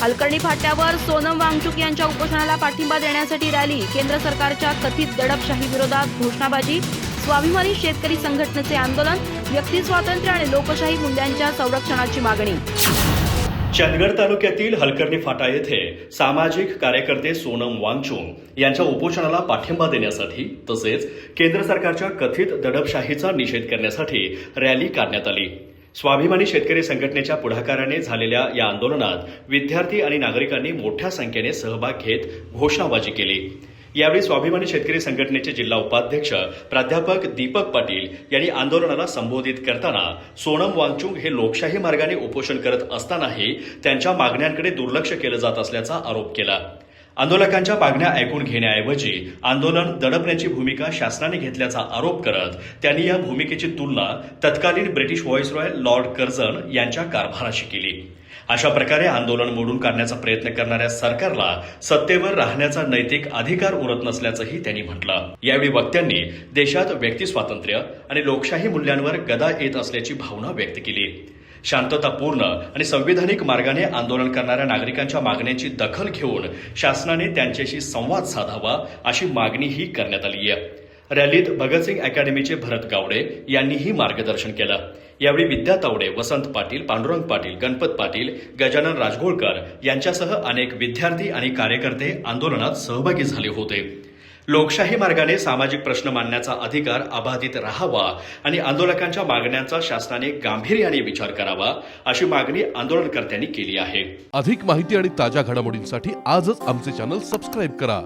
हलकर्णी फाट्यावर सोनम वांगचुक यांच्या उपोषणाला पाठिंबा देण्यासाठी रॅली, केंद्र सरकारच्या कथित दडपशाही विरोधात घोषणाबाजी, स्वाभिमानी शेतकरी संघटनेचे आंदोलन, व्यक्ती स्वातंत्र्य आणि लोकशाही मूल्यांच्या संरक्षणाची मागणी। चंदगड तालुक्यातील हलकर्णी फाटा येथे सामाजिक कार्यकर्ते सोनम वांगचुक यांच्या उपोषणाला पाठिंबा देण्यासाठी तसेच केंद्र सरकारच्या कथित दडपशाहीचा निषेध करण्यासाठी रॅली काढण्यात आली। स्वाभिमानी शेतकरी संघटनेच्या पुढाकाराने झालेल्या या आंदोलनात विद्यार्थी आणि नागरिकांनी मोठ्या संख्येने सहभाग घेत घोषणाबाजी केली। यावेळी स्वाभिमानी शेतकरी संघटनेचे जिल्हा उपाध्यक्ष प्राध्यापक दीपक पाटील यांनी आंदोलनाला संबोधित करताना सोनम वांगचुक हे लोकशाही मार्गाने उपोषण करत असतानाही त्यांच्या मागण्यांकडे दुर्लक्ष केलं जात असल्याचा आरोप केला। आंदोलकांच्या मागण्या ऐकून घेण्याऐवजी आंदोलन दडपण्याची भूमिका शासनाने घेतल्याचा आरोप करत त्यांनी या भूमिकेची तुलना तत्कालीन ब्रिटिश व्हाईसरॉय लॉर्ड कर्झन यांच्या कारभाराशी केली। अशा प्रकारे आंदोलन मोडून काढण्याचा प्रयत्न करणाऱ्या सरकारला सत्तेवर राहण्याचा नैतिक अधिकार उरत नसल्याचंही त्यांनी म्हटलं। यावेळी वक्त्यांनी देशात व्यक्ती स्वातंत्र्य आणि लोकशाही मूल्यांवर गदा येत असल्याची भावना व्यक्त केली। शांततापूर्ण आणि संविधानिक मार्गाने आंदोलन करणाऱ्या नागरिकांच्या मागण्यांची दखल घेऊन शासनाने त्यांच्याशी संवाद साधावा अशी मागणीही करण्यात आली आहे। रॅलीत भगतसिंग अकॅडमीचे भरत गावडे यांनीही मार्गदर्शन केलं। यावेळी विद्या तावडे, वसंत पाटील, पांडुरंग पाटील, गणपत पाटील, गजानन राजगोळकर यांच्यासह अनेक विद्यार्थी आणि कार्यकर्ते आंदोलनात सहभागी झाले होते। लोकशाही मार्गाने सामाजिक प्रश्न मांडण्याचा अधिकार अबाधित राहावा आणि आंदोलकांच्या मागण्यांचा शासनाने गांभीर्याने विचार करावा अशी मागणी आंदोलनकर्त्यांनी केली आहे। अधिक माहिती आणि ताज्या घडामोडींसाठी आजच आमचे चॅनल सबस्क्राईब करा।